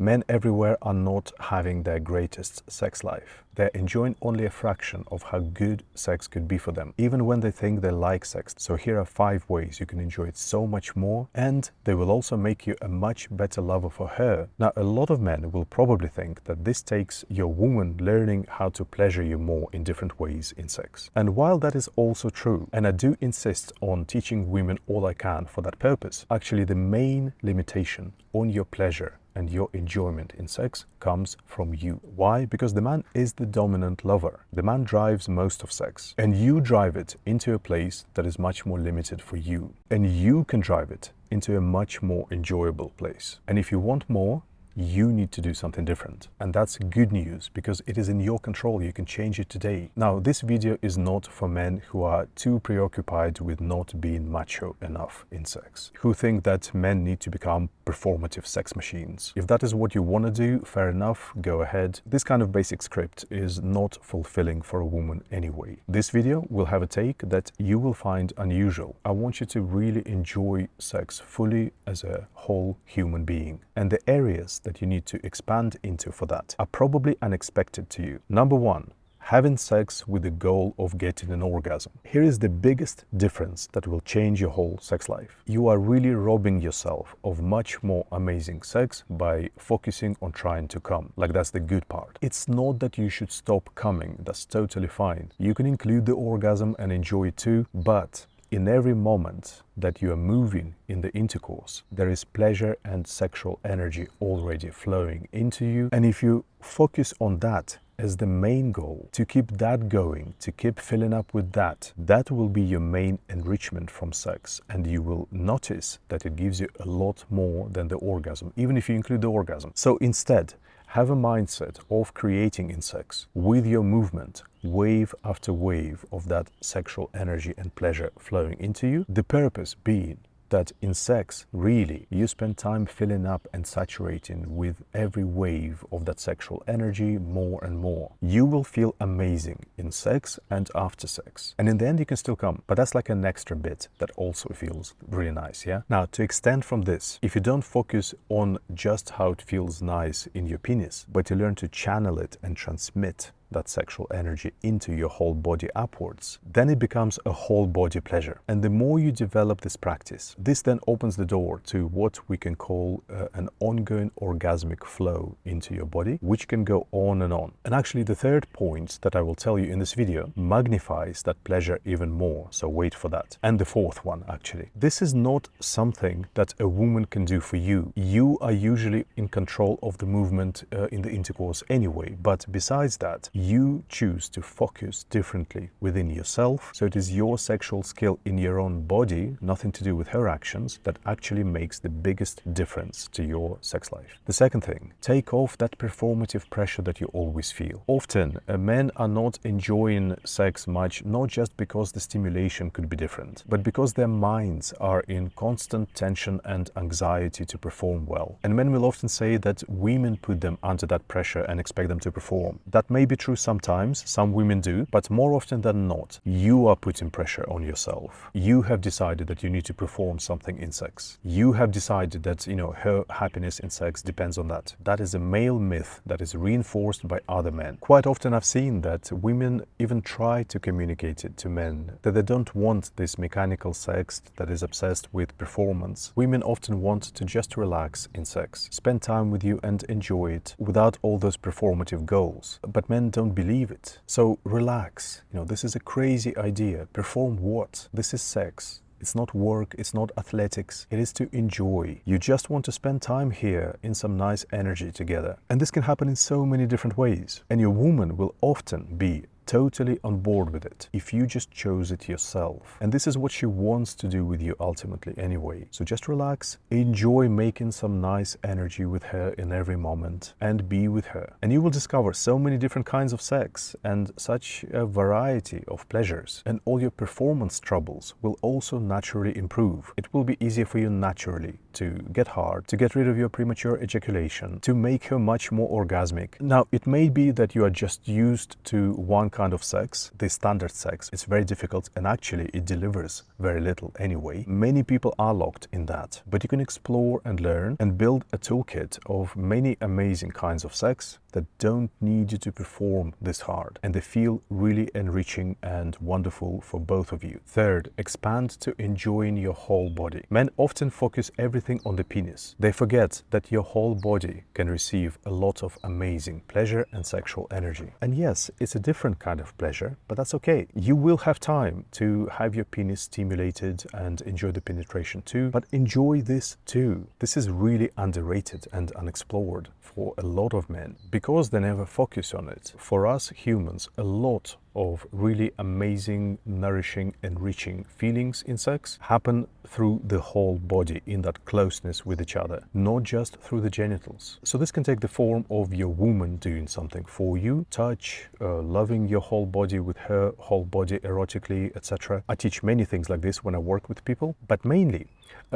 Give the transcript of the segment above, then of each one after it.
Men everywhere are not having their greatest sex life. They're enjoying only a fraction of how good sex could be for them, even when they think they like sex. So here are 5 ways you can enjoy it so much more, and they will also make you a much better lover for her. Now, a lot of men will probably think that this takes your woman learning how to pleasure you more in different ways in sex. And while that is also true, and I do insist on teaching women all I can for that purpose, actually the main limitation on your pleasure and your enjoyment in sex comes from you. Why? Because the man is the dominant lover. The man drives most of sex, and you drive it into a place that is much more limited for you. And you can drive it into a much more enjoyable place. And if you want more, you need to do something different. And that's good news, because it is in your control. You can change it today. Now, this video is not for men who are too preoccupied with not being macho enough in sex, who think that men need to become performative sex machines. If that is what you want to do, fair enough, go ahead. This kind of basic script is not fulfilling for a woman anyway. This video will have a take that you will find unusual. I want you to really enjoy sex fully as a whole human being. And the areas that you need to expand into for that are probably unexpected to you. Number 1, having sex with the goal of getting an orgasm. Here is the biggest difference that will change your whole sex life. You are really robbing yourself of much more amazing sex by focusing on trying to come. Like, that's the good part. It's not that you should stop coming. That's totally fine. You can include the orgasm and enjoy it too, but in every moment that you are moving in the intercourse, there is pleasure and sexual energy already flowing into you. And if you focus on that as the main goal, to keep that going, to keep filling up with that, that will be your main enrichment from sex. And you will notice that it gives you a lot more than the orgasm, even if you include the orgasm. So instead, have a mindset of creating in sex with your movement, wave after wave of that sexual energy and pleasure flowing into you. The purpose being that in sex, really, you spend time filling up and saturating with every wave of that sexual energy more and more. You will feel amazing in sex and after sex. And in the end, you can still come, but that's like an extra bit that also feels really nice, yeah? Now, to extend from this, if you don't focus on just how it feels nice in your penis, but you learn to channel it and transmit that sexual energy into your whole body upwards, then it becomes a whole body pleasure. And the more you develop this practice, this then opens the door to what we can call an ongoing orgasmic flow into your body, which can go on and on. And actually, the third point that I will tell you in this video magnifies that pleasure even more, so wait for that. And the fourth one, actually, this is not something that a woman can do for you. You are usually in control of the movement in the intercourse anyway, but besides that, you choose to focus differently within yourself. So it is your sexual skill in your own body, nothing to do with her actions, that actually makes the biggest difference to your sex life. The second thing, take off that performative pressure that you always feel. Often, men are not enjoying sex much, not just because the stimulation could be different, but because their minds are in constant tension and anxiety to perform well. And men will often say that women put them under that pressure and expect them to perform. That may be true sometimes, some women do, but more often than not, you are putting pressure on yourself. You have decided that you need to perform something in sex. You have decided that, her happiness in sex depends on that. That is a male myth that is reinforced by other men. Quite often I've seen that women even try to communicate it to men, that they don't want this mechanical sex that is obsessed with performance. Women often want to just relax in sex, spend time with you and enjoy it without all those performative goals. But men don't believe it. So relax. This is a crazy idea. Perform what? This is sex. It's not work, it's not athletics, it is to enjoy. You just want to spend time here in some nice energy together. And this can happen in so many different ways. And your woman will often be totally on board with it if you just chose it yourself. And this is what she wants to do with you ultimately anyway. So just relax, enjoy making some nice energy with her in every moment, and be with her. And you will discover so many different kinds of sex and such a variety of pleasures. And all your performance troubles will also naturally improve. It will be easier for you naturally to get hard, to get rid of your premature ejaculation, to make her much more orgasmic. Now, it may be that you are just used to one kind of sex, the standard sex, it's very difficult, and actually it delivers very little anyway. Many people are locked in that, but you can explore and learn and build a toolkit of many amazing kinds of sex that don't need you to perform this hard, and they feel really enriching and wonderful for both of you. Third, expand to enjoying your whole body. Men often focus everything on the penis. They forget that your whole body can receive a lot of amazing pleasure and sexual energy. And yes, it's a different kind of pleasure, but that's okay. You will have time to have your penis stimulated and enjoy the penetration too, but enjoy this too. This is really underrated and unexplored for a lot of men because they never focus on it. For us humans, a lot of really amazing, nourishing, enriching feelings in sex happen through the whole body, in that closeness with each other, not just through the genitals. So this can take the form of your woman doing something for you, touch, loving your whole body with her whole body erotically, etc. I teach many things like this when I work with people, but mainly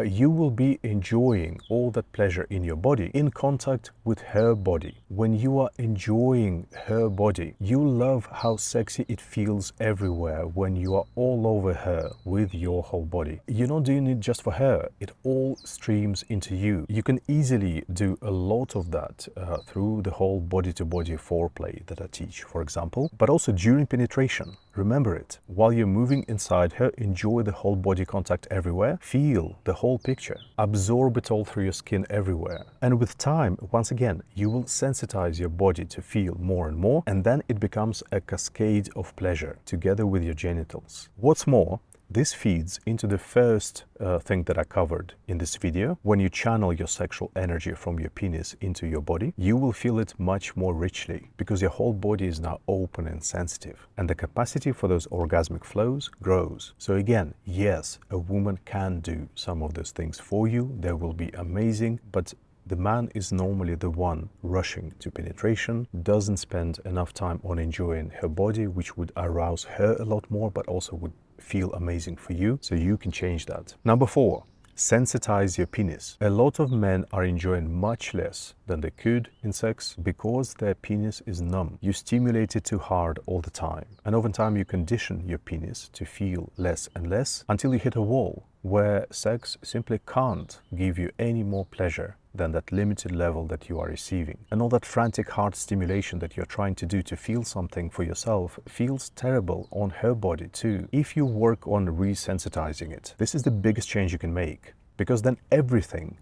you will be enjoying all that pleasure in your body in contact with her body. When you are enjoying her body, you love how sexy it feels everywhere when you are all over her with your whole body. You're not doing it just for her, it all streams into you. You can easily do a lot of that through the whole body-to-body foreplay that I teach, for example, but also during penetration. Remember it. While you're moving inside her, enjoy the whole body contact everywhere. Feel the whole picture. Absorb it all through your skin everywhere. And with time, once again, you will sensitize your body to feel more and more, and then it becomes a cascade of pleasure together with your genitals. What's more, this feeds into the first thing that I covered in this video. When you channel your sexual energy from your penis into your body, you will feel it much more richly because your whole body is now open and sensitive, and the capacity for those orgasmic flows grows. So again, yes, a woman can do some of those things for you. They will be amazing, but the man is normally the one rushing to penetration, doesn't spend enough time on enjoying her body, which would arouse her a lot more, but also would feel amazing for you. So you can change that. Number 4, sensitize your penis. A lot of men are enjoying much less than they could in sex because their penis is numb. You stimulate it too hard all the time, and over time you condition your penis to feel less and less until you hit a wall where sex simply can't give you any more pleasure than that limited level that you are receiving. And all that frantic heart stimulation that you're trying to do to feel something for yourself feels terrible on her body too. If you work on resensitizing it, this is the biggest change you can make, because then everything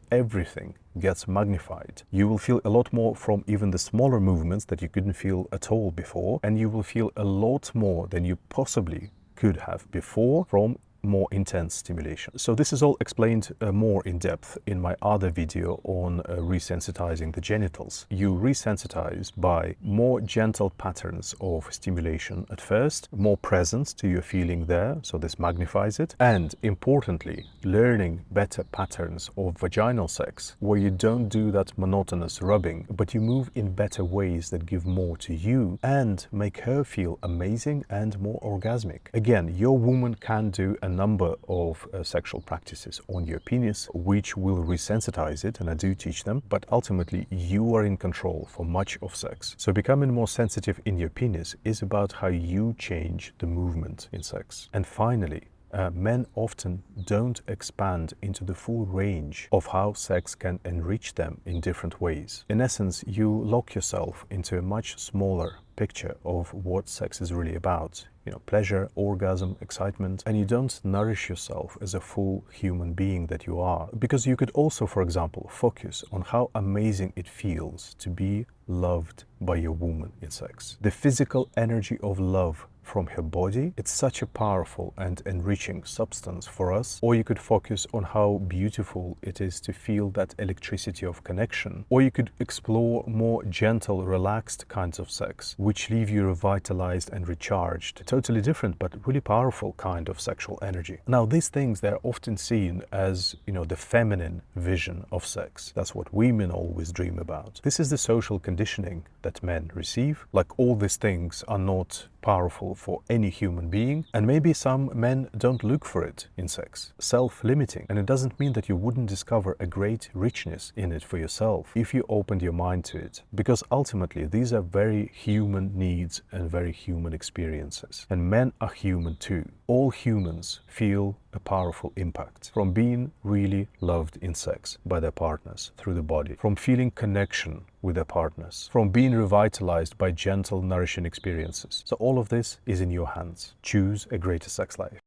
gets magnified. You will feel a lot more from even the smaller movements that you couldn't feel at all before, and you will feel a lot more than you possibly could have before from more intense stimulation. So this is all explained more in depth in my other video on resensitizing the genitals. You resensitize by more gentle patterns of stimulation at first, more presence to your feeling there, so this magnifies it, and importantly, learning better patterns of vaginal sex where you don't do that monotonous rubbing, but you move in better ways that give more to you and make her feel amazing and more orgasmic. Again, your woman can do a number of sexual practices on your penis which will resensitize it, and I do teach them, but ultimately you are in control for much of sex. So becoming more sensitive in your penis is about how you change the movement in sex. And finally, men often don't expand into the full range of how sex can enrich them in different ways. In essence, you lock yourself into a much smaller picture of what sex is really about. You know, pleasure, orgasm, excitement, and you don't nourish yourself as a full human being that you are. Because you could also, for example, focus on how amazing it feels to be loved by your woman in sex. The physical energy of love from her body, it's such a powerful and enriching substance for us. Or you could focus on how beautiful it is to feel that electricity of connection. Or you could explore more gentle, relaxed kinds of sex, which leave you revitalized and recharged. Totally different, but really powerful kind of sexual energy. Now, these things, they're often seen as, you know, the feminine vision of sex. That's what women always dream about. This is the social conditioning that men receive. Like, all these things are not powerful for any human being, and maybe some men don't look for it in sex. Self-limiting, and it doesn't mean that you wouldn't discover a great richness in it for yourself if you opened your mind to it, because ultimately these are very human needs and very human experiences, and men are human too. All humans feel a powerful impact from being really loved in sex by their partners through the body, from feeling connection with their partners, from being revitalized by gentle, nourishing experiences. So all of this is in your hands. Choose a greater sex life.